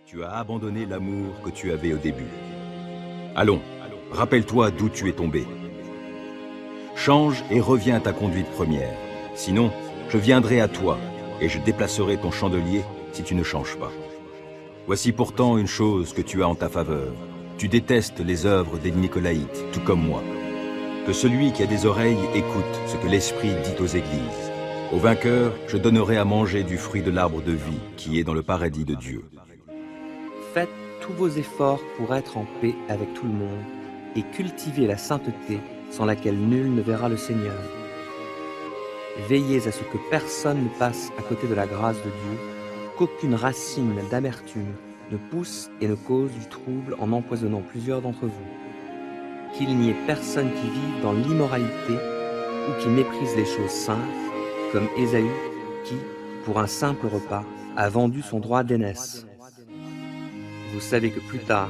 Tu as abandonné l'amour que tu avais au début. Allons, rappelle-toi d'où tu es tombé. Change et reviens à ta conduite première. Sinon, je viendrai à toi et je déplacerai ton chandelier si tu ne changes pas. Voici pourtant une chose que tu as en ta faveur. Tu détestes les œuvres des Nicolaïtes, tout comme moi. Que celui qui a des oreilles écoute ce que l'Esprit dit aux églises. Au vainqueur, je donnerai à manger du fruit de l'arbre de vie qui est dans le paradis de Dieu. Faites tous vos efforts pour être en paix avec tout le monde et cultivez la sainteté sans laquelle nul ne verra le Seigneur. Veillez à ce que personne ne passe à côté de la grâce de Dieu, qu'aucune racine d'amertume ne pousse et ne cause du trouble en empoisonnant plusieurs d'entre vous. Qu'il n'y ait personne qui vive dans l'immoralité ou qui méprise les choses saintes, comme Ésaü qui, pour un simple repas, a vendu son droit d'aînesse. Vous savez que plus tard,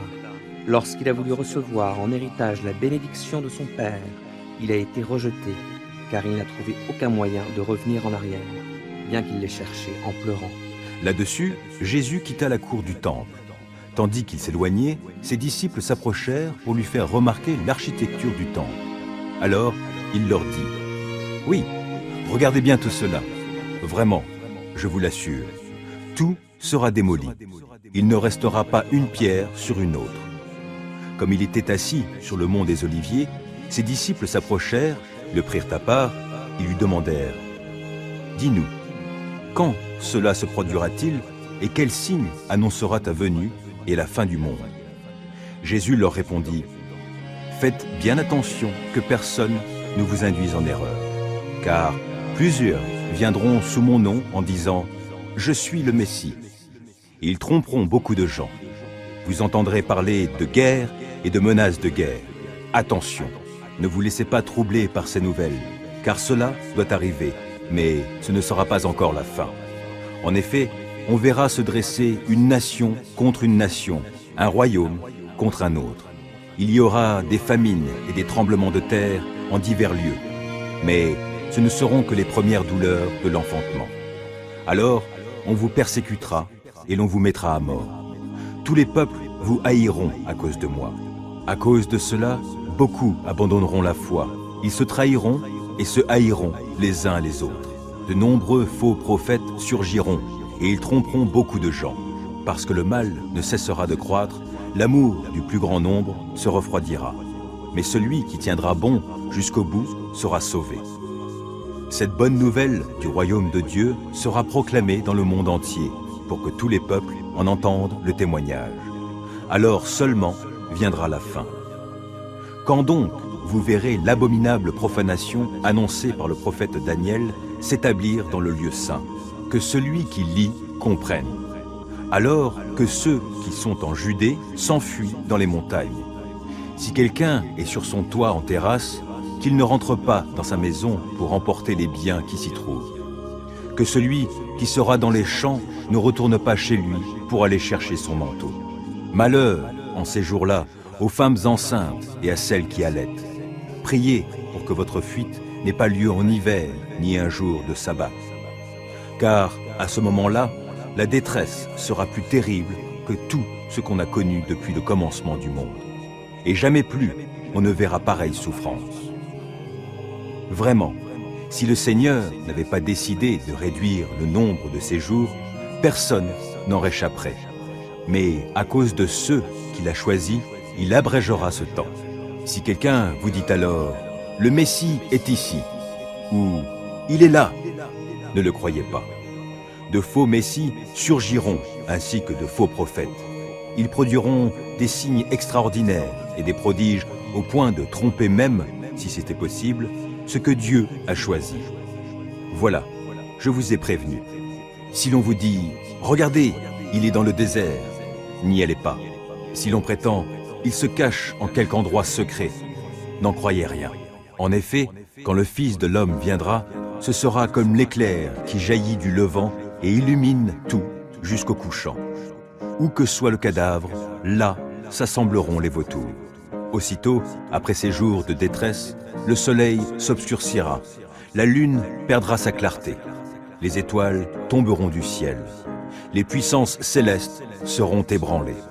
lorsqu'il a voulu recevoir en héritage la bénédiction de son père, il a été rejeté, car il n'a trouvé aucun moyen de revenir en arrière, bien qu'il l'ait cherché en pleurant. Là-dessus, Jésus quitta la cour du temple. Tandis qu'il s'éloignait, ses disciples s'approchèrent pour lui faire remarquer l'architecture du temple. Alors, il leur dit : « Oui, regardez bien tout cela. Vraiment, je vous l'assure, tout sera démoli. Il ne restera pas une pierre sur une autre. » Comme il était assis sur le mont des Oliviers, ses disciples s'approchèrent, le prirent à part, et lui demandèrent : « Dis-nous, quand cela se produira-t-il et quel signe annoncera ta venue et la fin du monde ?» Jésus leur répondit : « Faites bien attention que personne ne vous induise en erreur, car plusieurs viendront sous mon nom en disant « Je suis le Messie ». Et ils tromperont beaucoup de gens. Vous entendrez parler de guerre et de menaces de guerre. Attention, ne vous laissez pas troubler par ces nouvelles, car cela doit arriver, mais ce ne sera pas encore la fin. En effet, on verra se dresser une nation contre une nation, un royaume contre un autre. Il y aura des famines et des tremblements de terre en divers lieux, mais ce ne seront que les premières douleurs de l'enfantement. Alors, on vous persécutera et l'on vous mettra à mort. Tous les peuples vous haïront à cause de moi. À cause de cela, beaucoup abandonneront la foi. Ils se trahiront et se haïront les uns les autres. De nombreux faux prophètes surgiront et ils tromperont beaucoup de gens. Parce que le mal ne cessera de croître, l'amour du plus grand nombre se refroidira. Mais celui qui tiendra bon jusqu'au bout sera sauvé. Cette bonne nouvelle du royaume de Dieu sera proclamée dans le monde entier pour que tous les peuples en entendent le témoignage. Alors seulement viendra la fin. Quand donc vous verrez l'abominable profanation annoncée par le prophète Daniel s'établir dans le lieu saint, que celui qui lit comprenne. Alors que ceux qui sont en Judée s'enfuient dans les montagnes. Si quelqu'un est sur son toit en terrasse, qu'il ne rentre pas dans sa maison pour emporter les biens qui s'y trouvent. Que celui qui sera dans les champs ne retourne pas chez lui pour aller chercher son manteau. Malheur, en ces jours-là, aux femmes enceintes et à celles qui allaitent. Priez pour que votre fuite n'ait pas lieu en hiver, ni un jour de sabbat. Car, à ce moment-là, la détresse sera plus terrible que tout ce qu'on a connu depuis le commencement du monde. Et jamais plus on ne verra pareille souffrance. Vraiment, si le Seigneur n'avait pas décidé de réduire le nombre de ses jours, personne n'en réchapperait. Mais à cause de ceux qu'il a choisis, il abrégera ce temps. Si quelqu'un vous dit alors « Le Messie est ici » ou « Il est là », ne le croyez pas. De faux messies surgiront ainsi que de faux prophètes. Ils produiront des signes extraordinaires et des prodiges au point de tromper même, si c'était possible, ce que Dieu a choisi. Voilà, je vous ai prévenu. Si l'on vous dit « Regardez, il est dans le désert », n'y allez pas. Si l'on prétend « Il se cache en quelque endroit secret », n'en croyez rien. En effet, quand le Fils de l'homme viendra, ce sera comme l'éclair qui jaillit du levant et illumine tout jusqu'au couchant. Où que soit le cadavre, là s'assembleront les vautours. Aussitôt, après ces jours de détresse, le soleil s'obscurcira, la lune perdra sa clarté, les étoiles tomberont du ciel, Les puissances célestes seront ébranlées.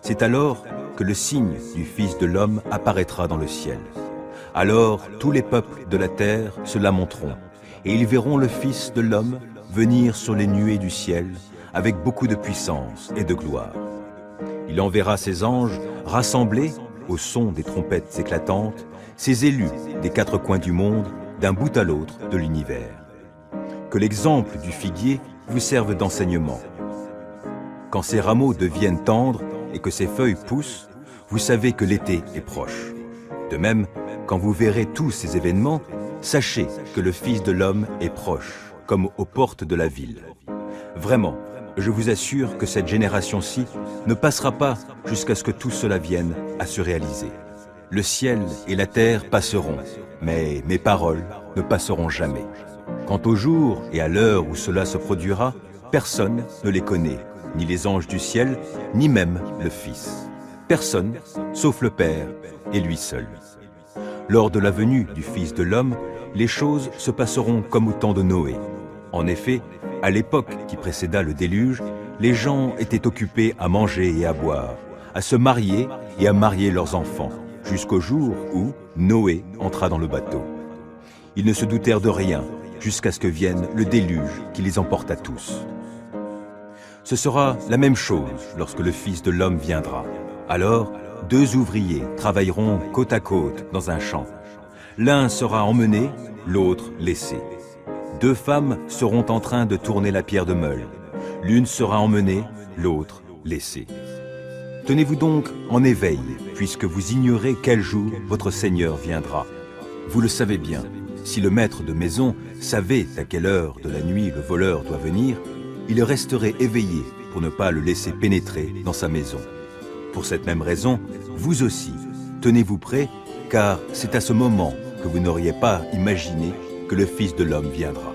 C'est alors que le signe du Fils de l'homme apparaîtra dans le ciel. Alors tous les peuples de la terre se lamenteront, et ils verront le Fils de l'homme venir sur les nuées du ciel avec beaucoup de puissance et de gloire. Il enverra ses anges rassemblés au son des trompettes éclatantes, ses élus des quatre coins du monde, d'un bout à l'autre de l'univers. Que l'exemple du figuier vous serve d'enseignement. Quand ses rameaux deviennent tendres et que ses feuilles poussent, vous savez que l'été est proche. De même, quand vous verrez tous ces événements, sachez que le Fils de l'homme est proche, comme aux portes de la ville. Vraiment, je vous assure que cette génération-ci ne passera pas jusqu'à ce que tout cela vienne à se réaliser. Le ciel et la terre passeront, mais mes paroles ne passeront jamais. Quant au jour et à l'heure où cela se produira, personne ne les connaît, ni les anges du ciel, ni même le Fils. Personne, sauf le Père et lui seul. Lors de la venue du Fils de l'homme, les choses se passeront comme au temps de Noé. En effet, à l'époque qui précéda le déluge, les gens étaient occupés à manger et à boire, à se marier et à marier leurs enfants, jusqu'au jour où Noé entra dans le bateau. Ils ne se doutèrent de rien, jusqu'à ce que vienne le déluge qui les emporta tous. Ce sera la même chose lorsque le Fils de l'homme viendra. Alors, deux ouvriers travailleront côte à côte dans un champ. L'un sera emmené, l'autre laissé. Deux femmes seront en train de tourner la pierre de meule. L'une sera emmenée, l'autre laissée. Tenez-vous donc en éveil, puisque vous ignorez quel jour votre Seigneur viendra. Vous le savez bien, si le maître de maison savait à quelle heure de la nuit le voleur doit venir, il resterait éveillé pour ne pas le laisser pénétrer dans sa maison. Pour cette même raison, vous aussi, tenez-vous prêts, car c'est à ce moment que vous n'auriez pas imaginé que le Fils de l'homme viendra.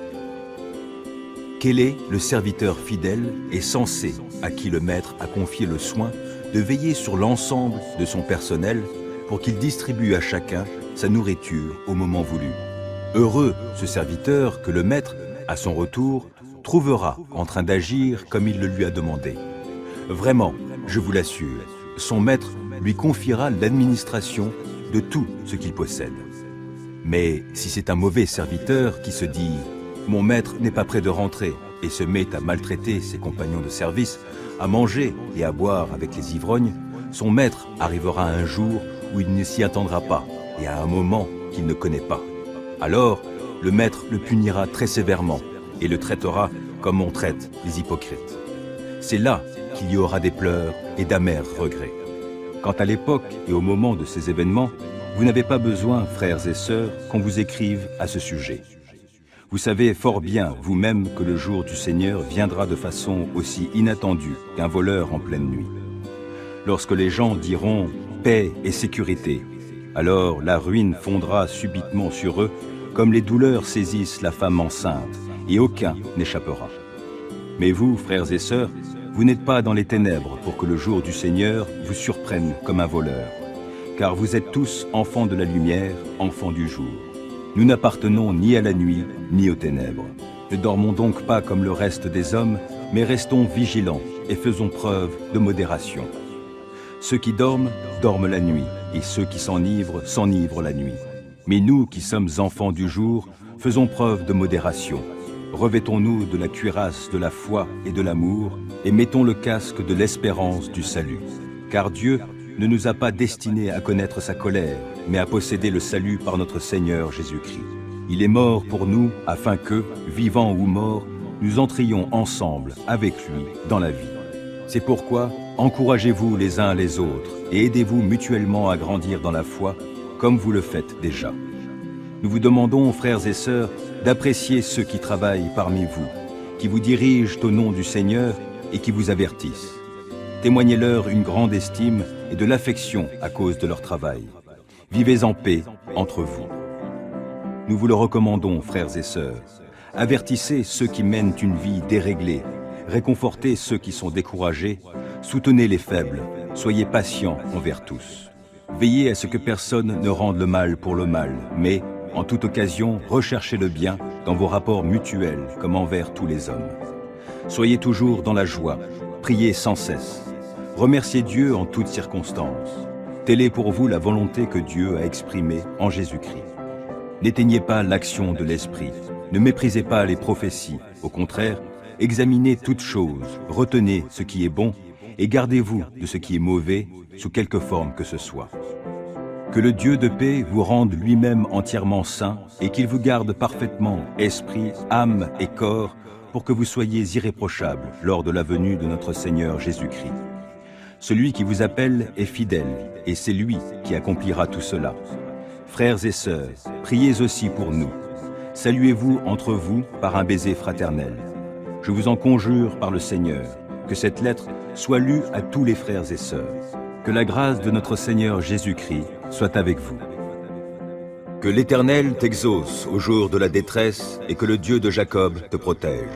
Quel est le serviteur fidèle et sensé à qui le maître a confié le soin de veiller sur l'ensemble de son personnel pour qu'il distribue à chacun sa nourriture au moment voulu? Heureux ce serviteur que le maître, à son retour, trouvera en train d'agir comme il le lui a demandé. Vraiment, je vous l'assure, son maître lui confiera l'administration de tout ce qu'il possède. Mais si c'est un mauvais serviteur qui se dit « Mon maître n'est pas près de rentrer » et se met à maltraiter ses compagnons de service, à manger et à boire avec les ivrognes, son maître arrivera un jour où il ne s'y attendra pas et à un moment qu'il ne connaît pas. Alors, le maître le punira très sévèrement et le traitera comme on traite les hypocrites. C'est là qu'il y aura des pleurs et d'amers regrets. Quant à l'époque et au moment de ces événements, vous n'avez pas besoin, frères et sœurs, qu'on vous écrive à ce sujet. Vous savez fort bien, vous-même, que le jour du Seigneur viendra de façon aussi inattendue qu'un voleur en pleine nuit. Lorsque les gens diront « paix et sécurité », alors la ruine fondra subitement sur eux, comme les douleurs saisissent la femme enceinte, et aucun n'échappera. Mais vous, frères et sœurs, vous n'êtes pas dans les ténèbres pour que le jour du Seigneur vous surprenne comme un voleur, car vous êtes tous enfants de la lumière, enfants du jour. Nous n'appartenons ni à la nuit, ni aux ténèbres. Ne dormons donc pas comme le reste des hommes, mais restons vigilants et faisons preuve de modération. Ceux qui dorment, dorment la nuit, et ceux qui s'enivrent, s'enivrent la nuit. Mais nous qui sommes enfants du jour, faisons preuve de modération. Revêtons-nous de la cuirasse de la foi et de l'amour, et mettons le casque de l'espérance du salut. Car Dieu ne nous a pas destinés à connaître sa colère, mais à posséder le salut par notre Seigneur Jésus-Christ. Il est mort pour nous, afin que, vivants ou morts, nous entrions ensemble avec lui dans la vie. C'est pourquoi, encouragez-vous les uns les autres, et aidez-vous mutuellement à grandir dans la foi, comme vous le faites déjà. Nous vous demandons, frères et sœurs, d'apprécier ceux qui travaillent parmi vous, qui vous dirigent au nom du Seigneur et qui vous avertissent. Témoignez-leur une grande estime et de l'affection à cause de leur travail. Vivez en paix entre vous. Nous vous le recommandons, frères et sœurs. Avertissez ceux qui mènent une vie déréglée, réconfortez ceux qui sont découragés, soutenez les faibles, soyez patients envers tous. Veillez à ce que personne ne rende le mal pour le mal, mais, en toute occasion, recherchez le bien dans vos rapports mutuels comme envers tous les hommes. Soyez toujours dans la joie, priez sans cesse. Remerciez Dieu en toutes circonstances. Telle est pour vous la volonté que Dieu a exprimée en Jésus-Christ. N'éteignez pas l'action de l'Esprit, ne méprisez pas les prophéties. Au contraire, examinez toutes choses, retenez ce qui est bon et gardez-vous de ce qui est mauvais sous quelque forme que ce soit. Que le Dieu de paix vous rende lui-même entièrement saint et qu'il vous garde parfaitement esprit, âme et corps pour que vous soyez irréprochables lors de la venue de notre Seigneur Jésus-Christ. Celui qui vous appelle est fidèle et c'est lui qui accomplira tout cela. Frères et sœurs, priez aussi pour nous. Saluez-vous entre vous par un baiser fraternel. Je vous en conjure par le Seigneur, que cette lettre soit lue à tous les frères et sœurs. Que la grâce de notre Seigneur Jésus-Christ soit avec vous. Que l'Éternel t'exauce au jour de la détresse et que le Dieu de Jacob te protège.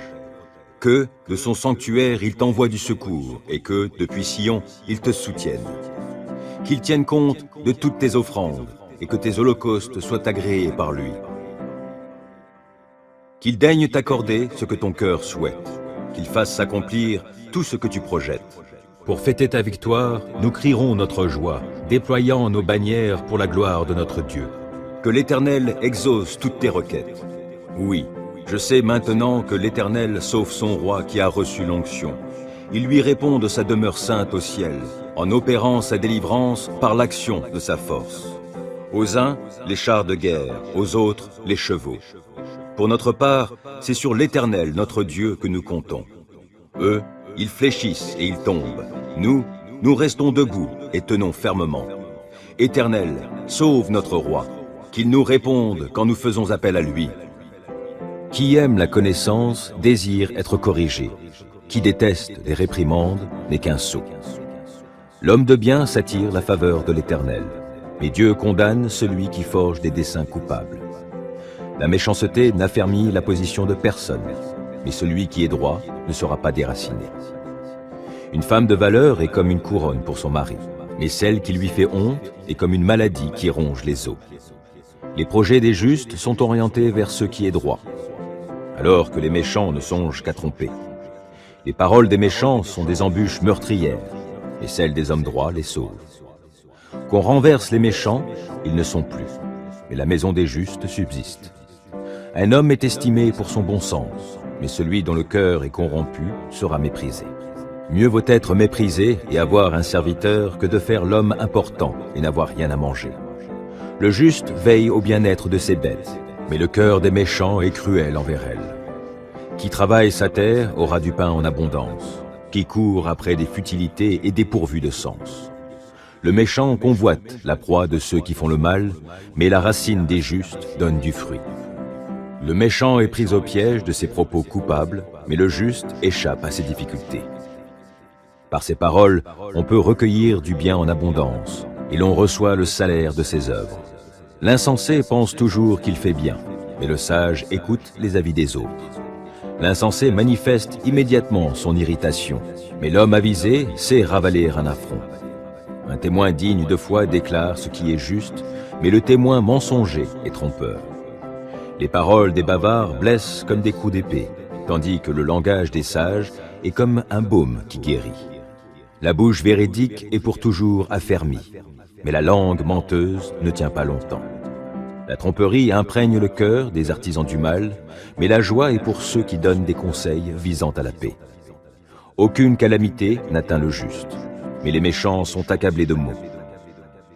Que, de son sanctuaire, il t'envoie du secours et que, depuis Sion, il te soutienne. Qu'il tienne compte de toutes tes offrandes et que tes holocaustes soient agréés par lui. Qu'il daigne t'accorder ce que ton cœur souhaite, qu'il fasse s'accomplir tout ce que tu projettes. Pour fêter ta victoire, nous crierons notre joie, déployant nos bannières pour la gloire de notre Dieu. Que l'Éternel exauce toutes tes requêtes. Oui, je sais maintenant que l'Éternel sauve son roi qui a reçu l'onction. Il lui répond de sa demeure sainte au ciel, en opérant sa délivrance par l'action de sa force. Aux uns, les chars de guerre, aux autres, les chevaux. Pour notre part, c'est sur l'Éternel, notre Dieu, que nous comptons. Eux, ils fléchissent et ils tombent. Nous restons debout et tenons fermement. Éternel, sauve notre roi, qu'il nous réponde quand nous faisons appel à lui. Qui aime la connaissance désire être corrigé. Qui déteste les réprimandes n'est qu'un sot. L'homme de bien s'attire la faveur de l'Éternel, mais Dieu condamne celui qui forge des desseins coupables. La méchanceté n'affermit la position de personne, mais celui qui est droit ne sera pas déraciné. Une femme de valeur est comme une couronne pour son mari, mais celle qui lui fait honte est comme une maladie qui ronge les os. Les projets des justes sont orientés vers ce qui est droit, alors que les méchants ne songent qu'à tromper. Les paroles des méchants sont des embûches meurtrières, et celles des hommes droits les sauvent. Qu'on renverse les méchants, ils ne sont plus, mais la maison des justes subsiste. Un homme est estimé pour son bon sens, mais celui dont le cœur est corrompu sera méprisé. Mieux vaut être méprisé et avoir un serviteur que de faire l'homme important et n'avoir rien à manger. Le juste veille au bien-être de ses bêtes, mais le cœur des méchants est cruel envers elles. Qui travaille sa terre aura du pain en abondance, qui court après des futilités est dépourvu de sens. Le méchant convoite la proie de ceux qui font le mal, mais la racine des justes donne du fruit. Le méchant est pris au piège de ses propos coupables, mais le juste échappe à ses difficultés. Par ses paroles, on peut recueillir du bien en abondance, et l'on reçoit le salaire de ses œuvres. L'insensé pense toujours qu'il fait bien, mais le sage écoute les avis des autres. L'insensé manifeste immédiatement son irritation, mais l'homme avisé sait ravaler un affront. Un témoin digne de foi déclare ce qui est juste, mais le témoin mensonger est trompeur. Les paroles des bavards blessent comme des coups d'épée, tandis que le langage des sages est comme un baume qui guérit. La bouche véridique est pour toujours affermie, mais la langue menteuse ne tient pas longtemps. La tromperie imprègne le cœur des artisans du mal, mais la joie est pour ceux qui donnent des conseils visant à la paix. Aucune calamité n'atteint le juste, mais les méchants sont accablés de maux.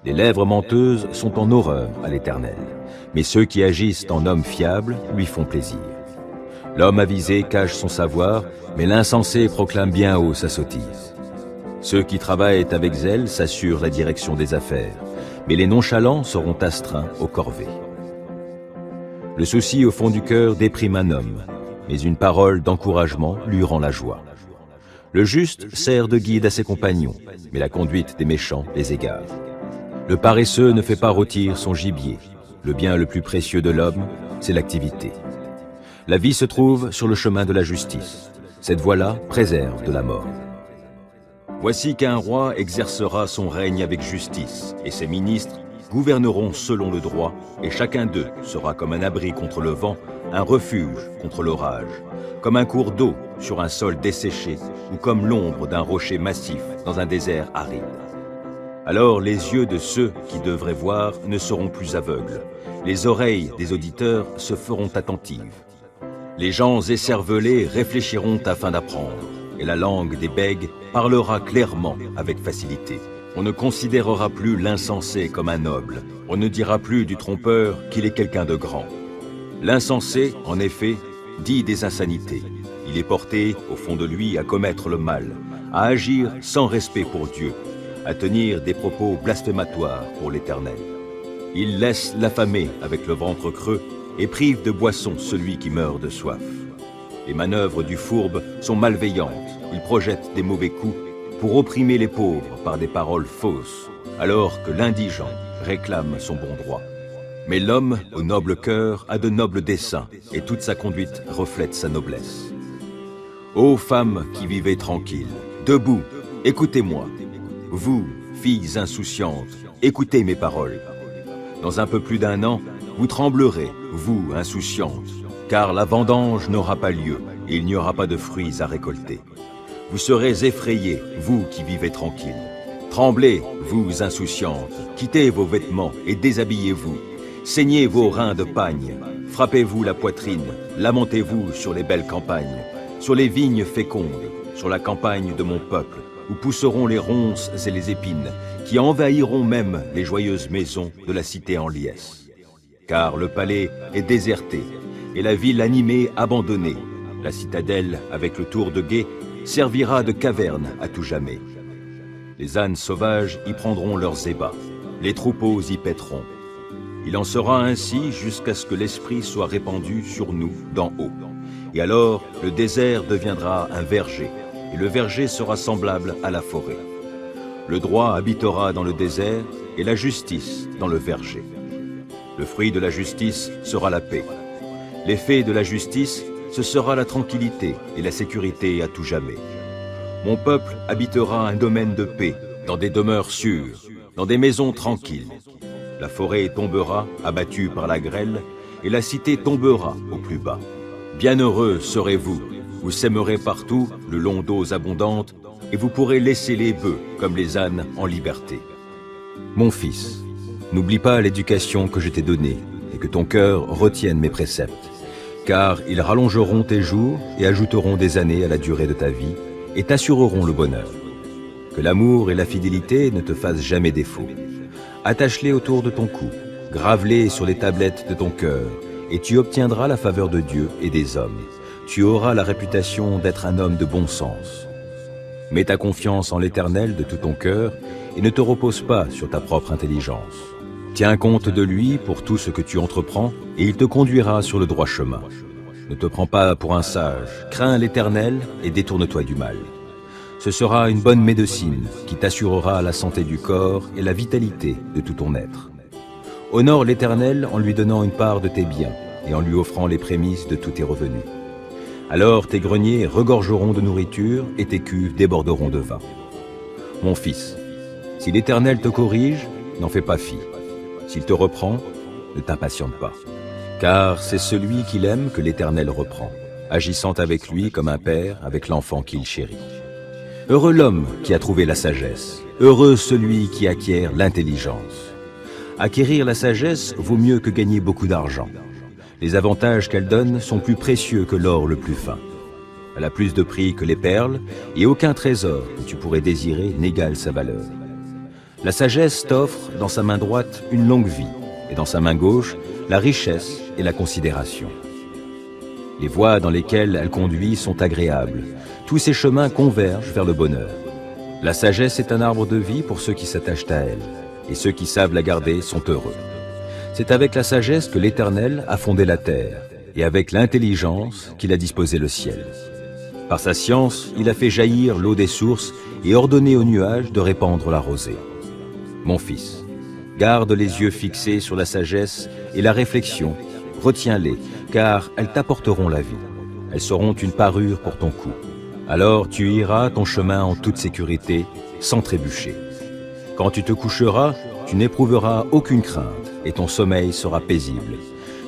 Les lèvres menteuses sont en horreur à l'Éternel, mais ceux qui agissent en hommes fiables lui font plaisir. L'homme avisé cache son savoir, mais l'insensé proclame bien haut sa sottise. Ceux qui travaillent avec zèle s'assurent la direction des affaires, mais les nonchalants seront astreints aux corvées. Le souci au fond du cœur déprime un homme, mais une parole d'encouragement lui rend la joie. Le juste sert de guide à ses compagnons, mais la conduite des méchants les égare. Le paresseux ne fait pas rôtir son gibier. Le bien le plus précieux de l'homme, c'est l'activité. La vie se trouve sur le chemin de la justice. Cette voie-là préserve de la mort. Voici qu'un roi exercera son règne avec justice, et ses ministres gouverneront selon le droit, et chacun d'eux sera comme un abri contre le vent, un refuge contre l'orage, comme un cours d'eau sur un sol desséché, ou comme l'ombre d'un rocher massif dans un désert aride. Alors les yeux de ceux qui devraient voir ne seront plus aveugles, les oreilles des auditeurs se feront attentives. Les gens écervelés réfléchiront afin d'apprendre, et la langue des bègues parlera clairement avec facilité. On ne considérera plus l'insensé comme un noble, on ne dira plus du trompeur qu'il est quelqu'un de grand. L'insensé, en effet, dit des insanités. Il est porté, au fond de lui, à commettre le mal, à agir sans respect pour Dieu, à tenir des propos blasphématoires pour l'Éternel. Il laisse l'affamé avec le ventre creux et prive de boisson celui qui meurt de soif. Les manœuvres du fourbe sont malveillantes, il projette des mauvais coups pour opprimer les pauvres par des paroles fausses, alors que l'indigent réclame son bon droit. Mais l'homme, au noble cœur, a de nobles desseins, et toute sa conduite reflète sa noblesse. Ô femmes qui vivez tranquilles, debout, écoutez-moi. Vous, filles insouciantes, écoutez mes paroles. Dans un peu plus d'1 an, vous tremblerez, vous, insouciantes, car la vendange n'aura pas lieu, et il n'y aura pas de fruits à récolter. Vous serez effrayés, vous qui vivez tranquilles. Tremblez, vous insouciantes, quittez vos vêtements et déshabillez-vous. Saignez vos reins de pagne, frappez-vous la poitrine, lamentez-vous sur les belles campagnes, sur les vignes fécondes, sur la campagne de mon peuple, où pousseront les ronces et les épines, qui envahiront même les joyeuses maisons de la cité en liesse. Car le palais est déserté, et la ville animée abandonnée. La citadelle, avec le tour de guet, servira de caverne à tout jamais. Les ânes sauvages y prendront leurs ébats, les troupeaux y paîtront. Il en sera ainsi jusqu'à ce que l'Esprit soit répandu sur nous d'en haut. Et alors, le désert deviendra un verger, et le verger sera semblable à la forêt. Le droit habitera dans le désert, et la justice dans le verger. Le fruit de la justice sera la paix. L'effet de la justice, ce sera la tranquillité et la sécurité à tout jamais. Mon peuple habitera un domaine de paix, dans des demeures sûres, dans des maisons tranquilles. La forêt tombera, abattue par la grêle, et la cité tombera au plus bas. Bienheureux serez-vous, vous sèmerez partout le long d'eaux abondantes, et vous pourrez laisser les bœufs comme les ânes en liberté. Mon fils, n'oublie pas l'éducation que je t'ai donnée, et que ton cœur retienne mes préceptes. Car ils rallongeront tes jours et ajouteront des années à la durée de ta vie et t'assureront le bonheur. Que l'amour et la fidélité ne te fassent jamais défaut. Attache-les autour de ton cou, grave-les sur les tablettes de ton cœur, et tu obtiendras la faveur de Dieu et des hommes. Tu auras la réputation d'être un homme de bon sens. Mets ta confiance en l'Éternel de tout ton cœur et ne te repose pas sur ta propre intelligence. Tiens compte de lui pour tout ce que tu entreprends, et il te conduira sur le droit chemin. Ne te prends pas pour un sage, crains l'Éternel et détourne-toi du mal. Ce sera une bonne médecine qui t'assurera la santé du corps et la vitalité de tout ton être. Honore l'Éternel en lui donnant une part de tes biens et en lui offrant les prémices de tous tes revenus. Alors tes greniers regorgeront de nourriture et tes cuves déborderont de vin. Mon fils, si l'Éternel te corrige, n'en fais pas fi. S'il te reprend, ne t'impatiente pas. Car c'est celui qu'il aime que l'Éternel reprend, agissant avec lui comme un père avec l'enfant qu'il chérit. Heureux l'homme qui a trouvé la sagesse, heureux celui qui acquiert l'intelligence. Acquérir la sagesse vaut mieux que gagner beaucoup d'argent. Les avantages qu'elle donne sont plus précieux que l'or le plus fin. Elle a plus de prix que les perles, et aucun trésor que tu pourrais désirer n'égale sa valeur. La sagesse t'offre dans sa main droite une longue vie, et dans sa main gauche, la richesse et la considération. Les voies dans lesquelles elle conduit sont agréables. Tous ses chemins convergent vers le bonheur. La sagesse est un arbre de vie pour ceux qui s'attachent à elle, et ceux qui savent la garder sont heureux. C'est avec la sagesse que l'Éternel a fondé la terre, et avec l'intelligence qu'il a disposé le ciel. Par sa science, il a fait jaillir l'eau des sources et ordonné aux nuages de répandre la rosée. Mon fils, garde les yeux fixés sur la sagesse et la réflexion, retiens-les, car elles t'apporteront la vie. Elles seront une parure pour ton cou. Alors tu iras ton chemin en toute sécurité, sans trébucher. Quand tu te coucheras, tu n'éprouveras aucune crainte et ton sommeil sera paisible.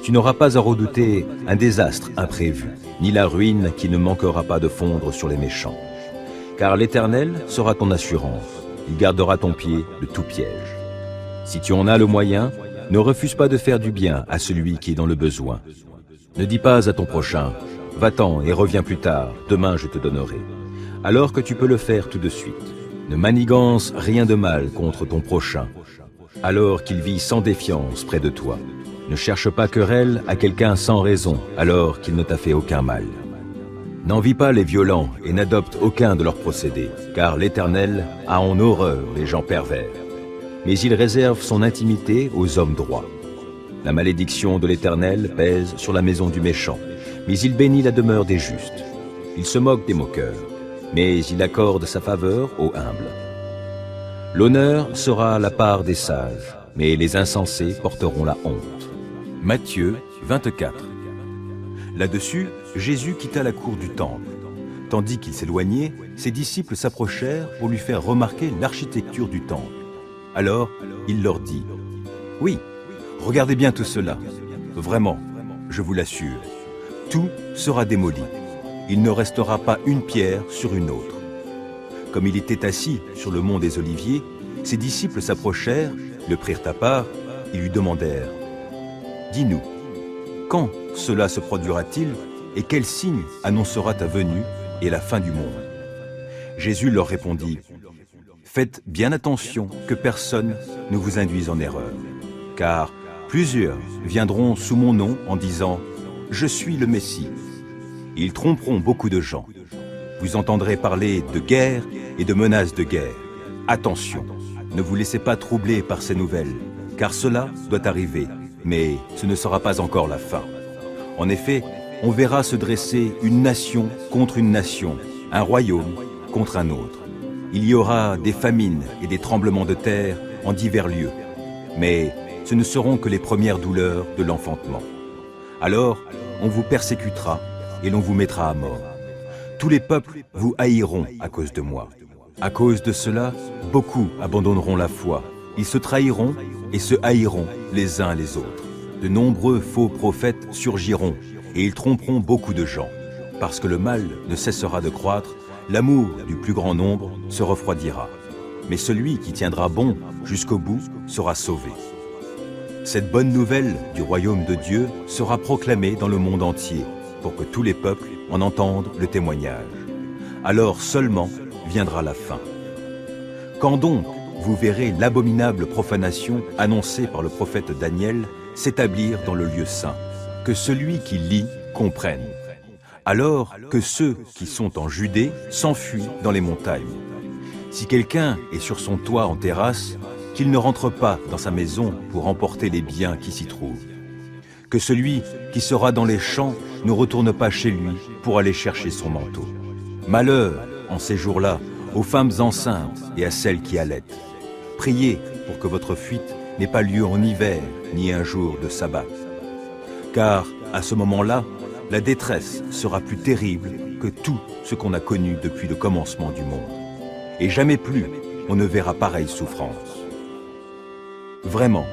Tu n'auras pas à redouter un désastre imprévu, ni la ruine qui ne manquera pas de fondre sur les méchants. Car l'Éternel sera ton assurance, il gardera ton pied de tout piège. Si tu en as le moyen, ne refuse pas de faire du bien à celui qui est dans le besoin. Ne dis pas à ton prochain, va-t'en et reviens plus tard, demain je te donnerai. Alors que tu peux le faire tout de suite. Ne manigance rien de mal contre ton prochain, alors qu'il vit sans défiance près de toi. Ne cherche pas querelle à quelqu'un sans raison, alors qu'il ne t'a fait aucun mal. N'envie pas les violents et n'adopte aucun de leurs procédés, car l'Éternel a en horreur les gens pervers. Mais il réserve son intimité aux hommes droits. La malédiction de l'Éternel pèse sur la maison du méchant, mais il bénit la demeure des justes. Il se moque des moqueurs, mais il accorde sa faveur aux humbles. L'honneur sera la part des sages, mais les insensés porteront la honte. Matthieu 24. Là-dessus, Jésus quitta la cour du temple. Tandis qu'il s'éloignait, ses disciples s'approchèrent pour lui faire remarquer l'architecture du temple. Alors, il leur dit, « Oui, regardez bien tout cela. Vraiment, je vous l'assure, tout sera démoli. Il ne restera pas une pierre sur une autre. » Comme il était assis sur le mont des Oliviers, ses disciples s'approchèrent, le prirent à part et lui demandèrent, « Dis-nous, quand cela se produira-t-il et quel signe annoncera ta venue et la fin du monde ?» Jésus leur répondit, « Faites bien attention que personne ne vous induise en erreur, car plusieurs viendront sous mon nom en disant « Je suis le Messie ». Ils tromperont beaucoup de gens. Vous entendrez parler de guerre et de menaces de guerre. Attention, ne vous laissez pas troubler par ces nouvelles, car cela doit arriver, mais ce ne sera pas encore la fin. En effet, on verra se dresser une nation contre une nation, un royaume contre un autre. Il y aura des famines et des tremblements de terre en divers lieux, mais ce ne seront que les premières douleurs de l'enfantement. Alors, on vous persécutera et l'on vous mettra à mort. Tous les peuples vous haïront à cause de moi. À cause de cela, beaucoup abandonneront la foi. Ils se trahiront et se haïront les uns les autres. De nombreux faux prophètes surgiront et ils tromperont beaucoup de gens. Parce que le mal ne cessera de croître, l'amour du plus grand nombre se refroidira. Mais celui qui tiendra bon jusqu'au bout sera sauvé. Cette bonne nouvelle du royaume de Dieu sera proclamée dans le monde entier pour que tous les peuples en entendent le témoignage. Alors seulement viendra la fin. Quand donc vous verrez l'abominable profanation annoncée par le prophète Daniel s'établir dans le lieu saint, que celui qui lit comprenne. Alors que ceux qui sont en Judée s'enfuient dans les montagnes. Si quelqu'un est sur son toit en terrasse, qu'il ne rentre pas dans sa maison pour emporter les biens qui s'y trouvent. Que celui qui sera dans les champs ne retourne pas chez lui pour aller chercher son manteau. Malheur, en ces jours-là, aux femmes enceintes et à celles qui allaitent. Priez pour que votre fuite n'ait pas lieu en hiver, ni un jour de sabbat. Car, à ce moment-là, la détresse sera plus terrible que tout ce qu'on a connu depuis le commencement du monde. Et jamais plus on ne verra pareille souffrance. Vraiment,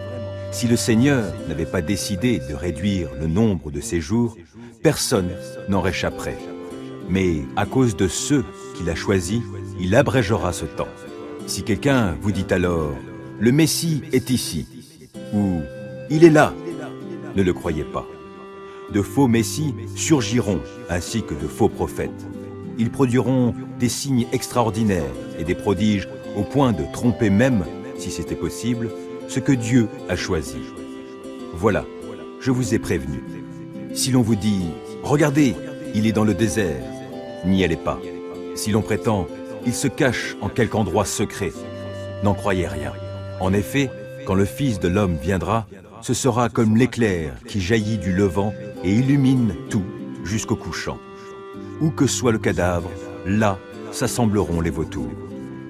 si le Seigneur n'avait pas décidé de réduire le nombre de ses jours, personne n'en réchapperait. Mais à cause de ceux qu'il a choisis, il abrégera ce temps. Si quelqu'un vous dit alors « Le Messie est ici » ou « Il est là », ne le croyez pas. De faux messies surgiront ainsi que de faux prophètes. Ils produiront des signes extraordinaires et des prodiges au point de tromper même, si c'était possible, ce que Dieu a choisi. Voilà, je vous ai prévenu. Si l'on vous dit « Regardez, il est dans le désert », n'y allez pas. Si l'on prétend « Il se cache en quelque endroit secret », n'en croyez rien. En effet, quand le Fils de l'homme viendra, ce sera comme l'éclair qui jaillit du levant et illumine tout jusqu'au couchant. Où que soit le cadavre, là s'assembleront les vautours.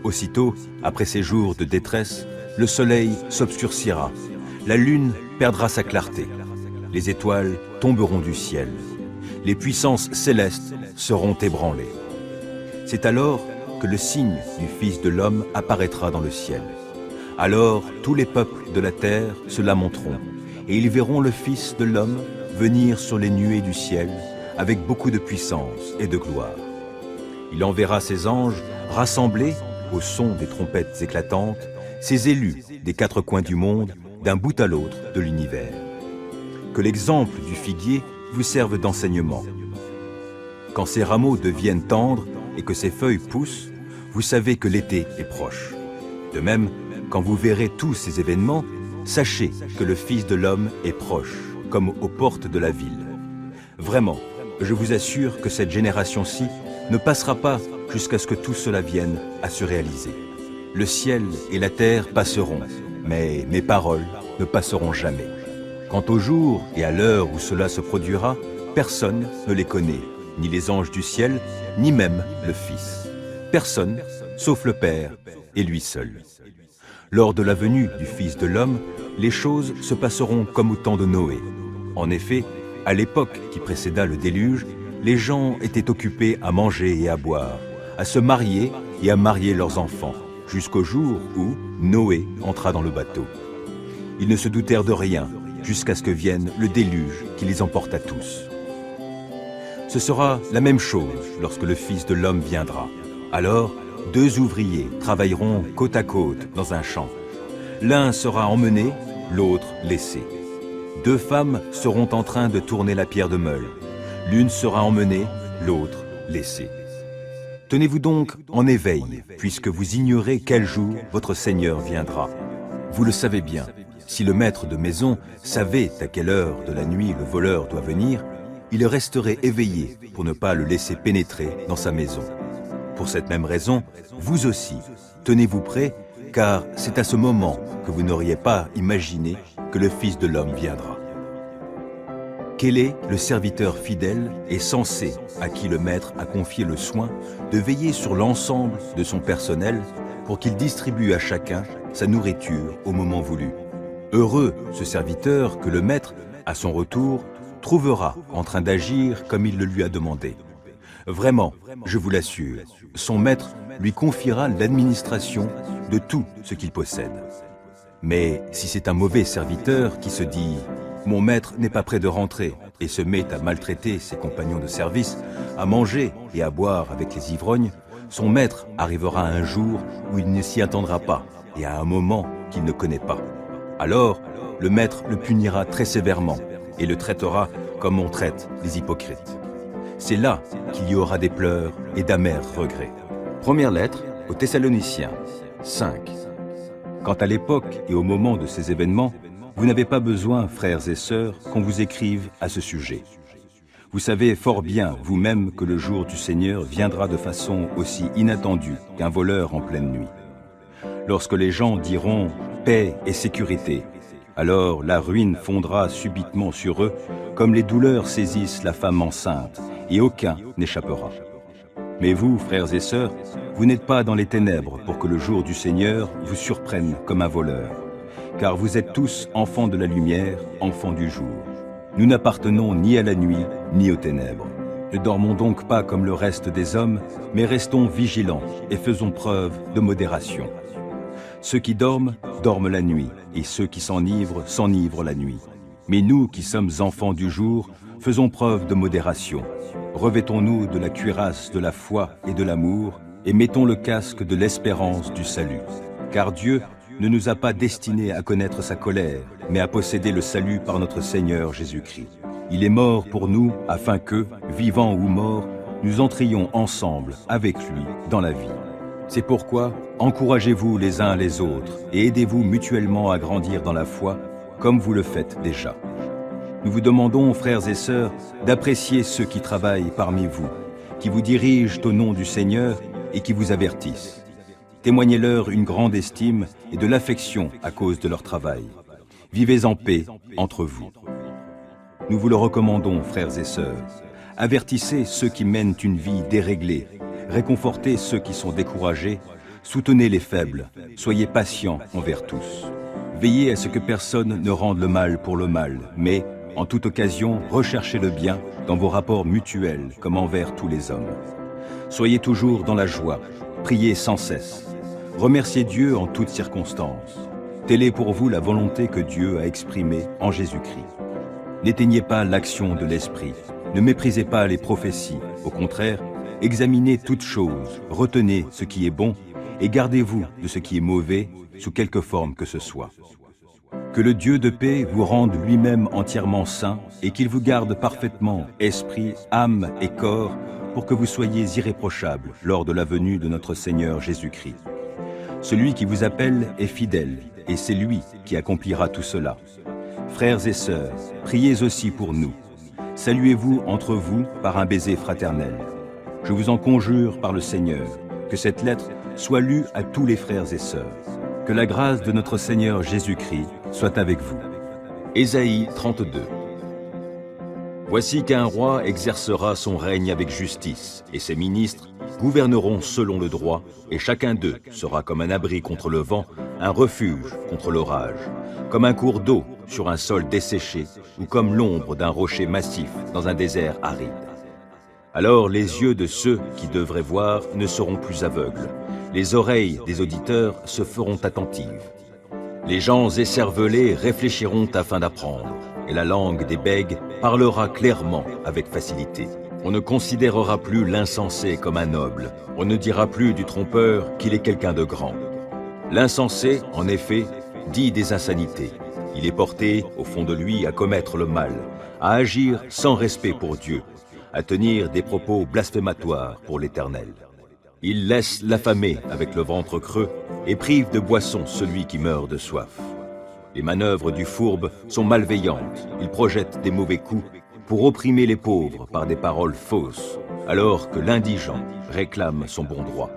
Aussitôt, après ces jours de détresse, le soleil s'obscurcira, la lune perdra sa clarté, les étoiles tomberont du ciel, les puissances célestes seront ébranlées. C'est alors que le signe du Fils de l'homme apparaîtra dans le ciel. Alors tous les peuples de la terre se lamenteront, et ils verront le Fils de l'homme venir sur les nuées du ciel avec beaucoup de puissance et de gloire. Il enverra ses anges rassemblés au son des trompettes éclatantes, ses élus des quatre coins du monde, d'un bout à l'autre de l'univers. Que l'exemple du figuier vous serve d'enseignement. Quand ses rameaux deviennent tendres et que ses feuilles poussent, vous savez que l'été est proche. De même, quand vous verrez tous ces événements, sachez que le Fils de l'homme est proche, comme aux portes de la ville. Vraiment, je vous assure que cette génération-ci ne passera pas jusqu'à ce que tout cela vienne à se réaliser. Le ciel et la terre passeront, mais mes paroles ne passeront jamais. Quant au jour et à l'heure où cela se produira, personne ne les connaît, ni les anges du ciel, ni même le Fils. Personne, sauf le Père et lui seul. Lors de la venue du Fils de l'homme, les choses se passeront comme au temps de Noé. En effet, à l'époque qui précéda le déluge, les gens étaient occupés à manger et à boire, à se marier et à marier leurs enfants, jusqu'au jour où Noé entra dans le bateau. Ils ne se doutèrent de rien, jusqu'à ce que vienne le déluge qui les emporta tous. Ce sera la même chose lorsque le Fils de l'homme viendra. Alors, 2 ouvriers travailleront côte à côte dans un champ. L'un sera emmené, l'autre laissé. 2 femmes seront en train de tourner la pierre de meule. L'une sera emmenée, l'autre laissée. Tenez-vous donc en éveil, puisque vous ignorez quel jour votre Seigneur viendra. Vous le savez bien, si le maître de maison savait à quelle heure de la nuit le voleur doit venir, il resterait éveillé pour ne pas le laisser pénétrer dans sa maison. Pour cette même raison, vous aussi, tenez-vous prêts, car c'est à ce moment que vous n'auriez pas imaginé que le Fils de l'homme viendra. Quel est le serviteur fidèle et sensé à qui le maître a confié le soin de veiller sur l'ensemble de son personnel pour qu'il distribue à chacun sa nourriture au moment voulu? Heureux ce serviteur que le maître, à son retour, trouvera en train d'agir comme il le lui a demandé. Vraiment, je vous l'assure, son maître lui confiera l'administration de tout ce qu'il possède. Mais si c'est un mauvais serviteur qui se dit « Mon maître n'est pas près de rentrer » et se met à maltraiter ses compagnons de service, à manger et à boire avec les ivrognes, son maître arrivera un jour où il ne s'y attendra pas et à un moment qu'il ne connaît pas. Alors, le maître le punira très sévèrement et le traitera comme on traite les hypocrites. C'est là qu'il y aura des pleurs et d'amers regrets. Première lettre aux Thessaloniciens, 5. Quant à l'époque et au moment de ces événements, vous n'avez pas besoin, frères et sœurs, qu'on vous écrive à ce sujet. Vous savez fort bien vous-même que le jour du Seigneur viendra de façon aussi inattendue qu'un voleur en pleine nuit. Lorsque les gens diront « paix et sécurité », alors la ruine fondra subitement sur eux, comme les douleurs saisissent la femme enceinte, et aucun n'échappera. Mais vous, frères et sœurs, vous n'êtes pas dans les ténèbres pour que le jour du Seigneur vous surprenne comme un voleur. Car vous êtes tous enfants de la lumière, enfants du jour. Nous n'appartenons ni à la nuit, ni aux ténèbres. Ne dormons donc pas comme le reste des hommes, mais restons vigilants et faisons preuve de modération. Ceux qui dorment, dorment la nuit, et ceux qui s'enivrent, s'enivrent la nuit. Mais nous qui sommes enfants du jour, faisons preuve de modération. Revêtons-nous de la cuirasse de la foi et de l'amour, et mettons le casque de l'espérance du salut. Car Dieu ne nous a pas destinés à connaître sa colère, mais à posséder le salut par notre Seigneur Jésus-Christ. Il est mort pour nous, afin que, vivants ou morts, nous entrions ensemble avec lui dans la vie. C'est pourquoi, encouragez-vous les uns les autres et aidez-vous mutuellement à grandir dans la foi, comme vous le faites déjà. Nous vous demandons, frères et sœurs, d'apprécier ceux qui travaillent parmi vous, qui vous dirigent au nom du Seigneur et qui vous avertissent. Témoignez-leur une grande estime et de l'affection à cause de leur travail. Vivez en paix entre vous. Nous vous le recommandons, frères et sœurs. Avertissez ceux qui mènent une vie déréglée, réconfortez ceux qui sont découragés, soutenez les faibles, soyez patients envers tous. Veillez à ce que personne ne rende le mal pour le mal, mais, en toute occasion, recherchez le bien dans vos rapports mutuels comme envers tous les hommes. Soyez toujours dans la joie, priez sans cesse. Remerciez Dieu en toutes circonstances. Telle est pour vous la volonté que Dieu a exprimée en Jésus-Christ. N'éteignez pas l'action de l'Esprit, ne méprisez pas les prophéties. Au contraire, examinez toutes choses, retenez ce qui est bon et gardez-vous de ce qui est mauvais sous quelque forme que ce soit. Que le Dieu de paix vous rende lui-même entièrement saint et qu'il vous garde parfaitement esprit, âme et corps pour que vous soyez irréprochables lors de la venue de notre Seigneur Jésus-Christ. Celui qui vous appelle est fidèle et c'est lui qui accomplira tout cela. Frères et sœurs, priez aussi pour nous. Saluez-vous entre vous par un baiser fraternel. Je vous en conjure par le Seigneur, que cette lettre soit lue à tous les frères et sœurs. Que la grâce de notre Seigneur Jésus-Christ soit avec vous. Ésaïe 32. Voici qu'un roi exercera son règne avec justice, et ses ministres gouverneront selon le droit, et chacun d'eux sera comme un abri contre le vent, un refuge contre l'orage, comme un cours d'eau sur un sol desséché, ou comme l'ombre d'un rocher massif dans un désert aride. Alors les yeux de ceux qui devraient voir ne seront plus aveugles, les oreilles des auditeurs se feront attentives. Les gens écervelés réfléchiront afin d'apprendre, et la langue des bègues parlera clairement avec facilité. On ne considérera plus l'insensé comme un noble, on ne dira plus du trompeur qu'il est quelqu'un de grand. L'insensé, en effet, dit des insanités. Il est porté, au fond de lui, à commettre le mal, à agir sans respect pour Dieu, à tenir des propos blasphématoires pour l'Éternel. Il laisse l'affamé avec le ventre creux et prive de boisson celui qui meurt de soif. Les manœuvres du fourbe sont malveillantes, il projette des mauvais coups pour opprimer les pauvres par des paroles fausses, alors que l'indigent réclame son bon droit.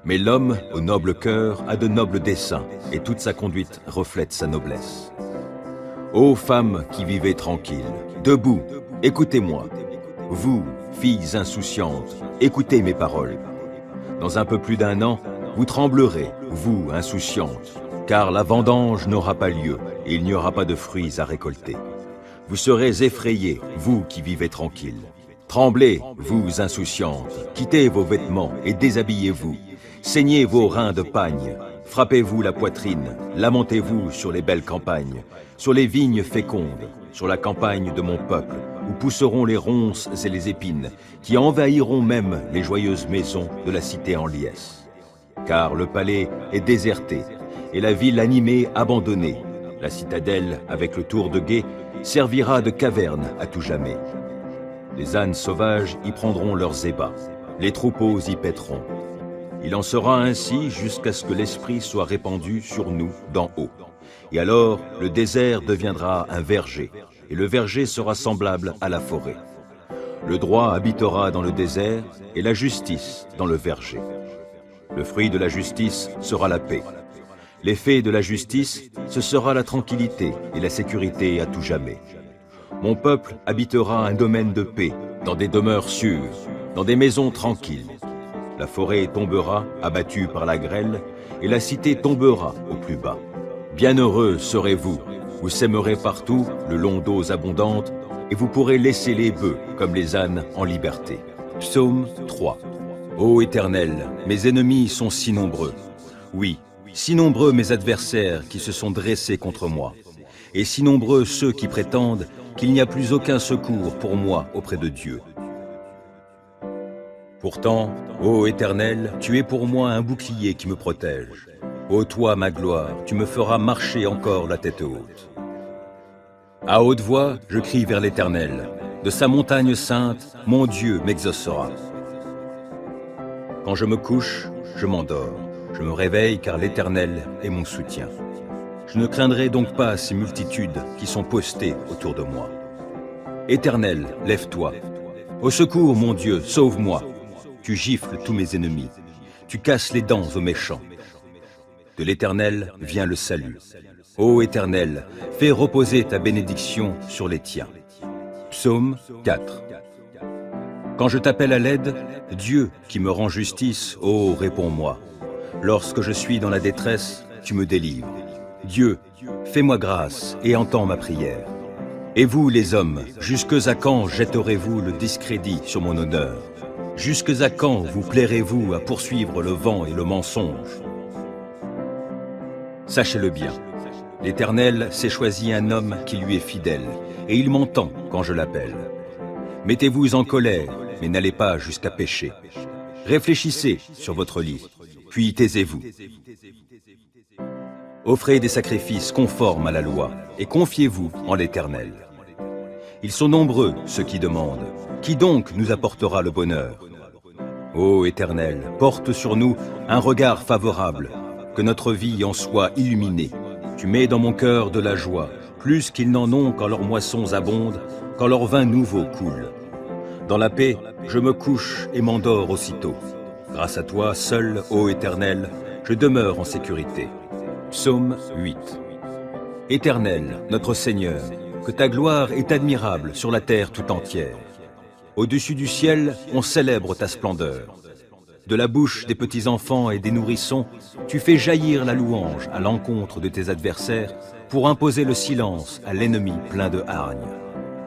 Mais l'homme, au noble cœur, a de nobles desseins, et toute sa conduite reflète sa noblesse. Ô femmes qui vivez tranquilles, debout, écoutez-moi. Vous, filles insouciantes, écoutez mes paroles. Dans un peu plus d'1 an, vous tremblerez, vous, insouciantes, car la vendange n'aura pas lieu, et il n'y aura pas de fruits à récolter. Vous serez effrayés, vous qui vivez tranquilles. Tremblez, vous insouciantes, quittez vos vêtements et déshabillez-vous. Saignez vos reins de pagne, frappez-vous la poitrine, lamentez-vous sur les belles campagnes, sur les vignes fécondes, sur la campagne de mon peuple, où pousseront les ronces et les épines, qui envahiront même les joyeuses maisons de la cité en liesse. Car le palais est déserté, et la ville animée abandonnée. La citadelle, avec le tour de guet, servira de caverne à tout jamais. Les ânes sauvages y prendront leurs ébats, les troupeaux y paîtront. Il en sera ainsi jusqu'à ce que l'Esprit soit répandu sur nous d'en haut. Et alors, le désert deviendra un verger, et le verger sera semblable à la forêt. Le droit habitera dans le désert, et la justice dans le verger. Le fruit de la justice sera la paix. L'effet de la justice, ce sera la tranquillité et la sécurité à tout jamais. Mon peuple habitera un domaine de paix, dans des demeures sûres, dans des maisons tranquilles. La forêt tombera, abattue par la grêle, et la cité tombera au plus bas. Bienheureux serez-vous, vous sèmerez partout le long d'eaux abondantes, et vous pourrez laisser les bœufs comme les ânes en liberté. Psaume 3. Ô Éternel, mes ennemis sont si nombreux. Oui, si nombreux mes adversaires qui se sont dressés contre moi, et si nombreux ceux qui prétendent qu'il n'y a plus aucun secours pour moi auprès de Dieu. Pourtant, ô Éternel, tu es pour moi un bouclier qui me protège. Ô toi, ma gloire, tu me feras marcher encore la tête haute. À haute voix, je crie vers l'Éternel. De sa montagne sainte, mon Dieu m'exaucera. Quand je me couche, je m'endors. Je me réveille car l'Éternel est mon soutien. Je ne craindrai donc pas ces multitudes qui sont postées autour de moi. Éternel, lève-toi. Au secours, mon Dieu, sauve-moi. Tu gifles tous mes ennemis. Tu casses les dents aux méchants. De l'Éternel vient le salut. Ô Éternel, fais reposer ta bénédiction sur les tiens. Psaume 4. Quand je t'appelle à l'aide, Dieu qui me rend justice, ô réponds-moi. Lorsque je suis dans la détresse, tu me délivres. Dieu, fais-moi grâce et entends ma prière. Et vous, les hommes, jusque à quand jetterez-vous le discrédit sur mon honneur? Jusque à quand vous plairez-vous à poursuivre le vent et le mensonge? Sachez-le bien, L'Éternel s'est choisi un homme qui lui est fidèle, et il m'entend quand je l'appelle. Mettez-vous en colère, mais n'allez pas jusqu'à pécher. Réfléchissez sur votre lit, puis taisez-vous. Offrez des sacrifices conformes à la loi, et confiez-vous en l'Éternel. Ils sont nombreux, ceux qui demandent. Qui donc nous apportera le bonheur? Ô Éternel, porte sur nous un regard favorable, que notre vie en soit illuminée. Tu mets dans mon cœur de la joie, plus qu'ils n'en ont quand leurs moissons abondent, quand leur vin nouveau coule. Dans la paix, je me couche et m'endors aussitôt. Grâce à toi, seul, ô Éternel, je demeure en sécurité. Psaume 8. Éternel, notre Seigneur, que ta gloire est admirable sur la terre tout entière. Au-dessus du ciel, on célèbre ta splendeur. De la bouche des petits-enfants et des nourrissons, tu fais jaillir la louange à l'encontre de tes adversaires pour imposer le silence à l'ennemi plein de hargne.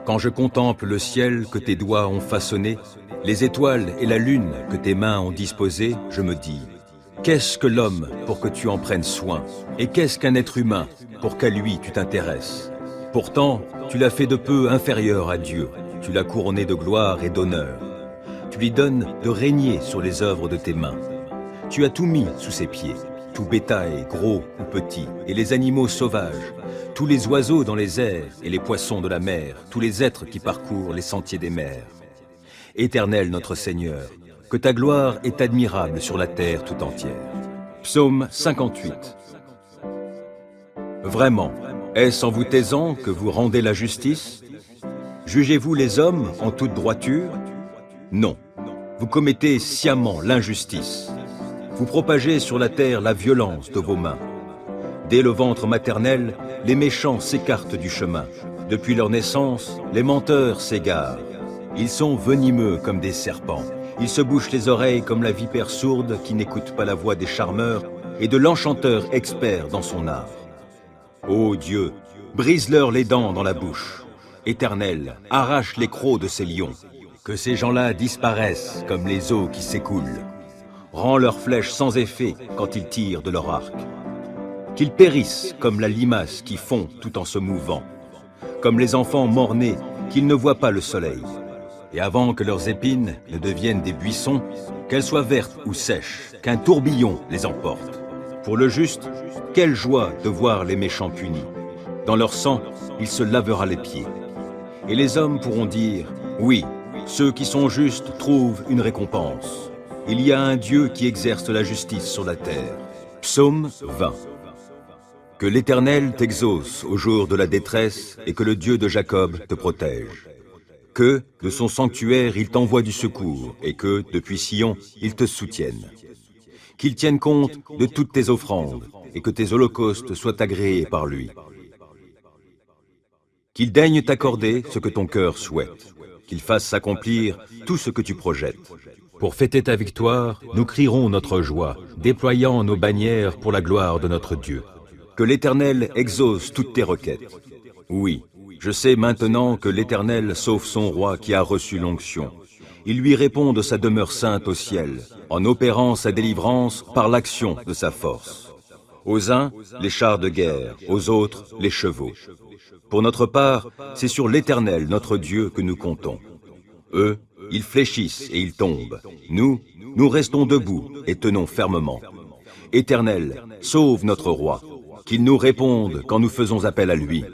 Quand je contemple le ciel que tes doigts ont façonné, les étoiles et la lune que tes mains ont disposées, je me dis, qu'est-ce que l'homme pour que tu en prennes soin? Et qu'est-ce qu'un être humain pour qu'à lui tu t'intéresses? Pourtant, tu l'as fait de peu inférieur à Dieu. Tu l'as couronné de gloire et d'honneur. Tu lui donnes de régner sur les œuvres de tes mains. Tu as tout mis sous ses pieds, tout bétail, gros ou petit, et les animaux sauvages, tous les oiseaux dans les airs et les poissons de la mer, tous les êtres qui parcourent les sentiers des mers. Éternel notre Seigneur, que ta gloire est admirable sur la terre tout entière. Psaume 58. Vraiment, est-ce en vous taisant que vous rendez la justice? Jugez-vous les hommes en toute droiture? Non, vous commettez sciemment l'injustice. Vous propagez sur la terre la violence de vos mains. Dès le ventre maternel, les méchants s'écartent du chemin. Depuis leur naissance, les menteurs s'égarent. Ils sont venimeux comme des serpents. Ils se bouchent les oreilles comme la vipère sourde qui n'écoute pas la voix des charmeurs et de l'enchanteur expert dans son art. Ô Dieu, brise-leur les dents dans la bouche. Éternel, arrache les crocs de ces lions. Que ces gens-là disparaissent comme les eaux qui s'écoulent. Rends leurs flèches sans effet quand ils tirent de leur arc. Qu'ils périssent comme la limace qui fond tout en se mouvant. Comme les enfants mort-nés, qu'ils ne voient pas le soleil. Et avant que leurs épines ne deviennent des buissons, qu'elles soient vertes ou sèches, qu'un tourbillon les emporte. Pour le juste, quelle joie de voir les méchants punis. Dans leur sang, il se lavera les pieds. Et les hommes pourront dire, oui, ceux qui sont justes trouvent une récompense. Il y a un Dieu qui exerce la justice sur la terre. Psaume 20. Que l'Éternel t'exauce au jour de la détresse et que le Dieu de Jacob te protège. Que, de son sanctuaire, il t'envoie du secours et que, depuis Sion, il te soutienne. Qu'il tienne compte de toutes tes offrandes et que tes holocaustes soient agréés par lui. Qu'il daigne t'accorder ce que ton cœur souhaite, qu'il fasse s'accomplir tout ce que tu projettes. Pour fêter ta victoire, nous crierons notre joie, déployant nos bannières pour la gloire de notre Dieu. Que l'Éternel exauce toutes tes requêtes. Oui, je sais maintenant que l'Éternel sauve son roi qui a reçu l'onction. Il lui répond de sa demeure sainte au ciel, en opérant sa délivrance par l'action de sa force. Aux uns, les chars de guerre, aux autres, les chevaux. Pour notre part, c'est sur l'Éternel, notre Dieu, que nous comptons. Eux, ils fléchissent et ils tombent. Nous, nous restons debout et tenons fermement. Éternel, sauve notre roi, qu'il nous réponde quand nous faisons appel à lui.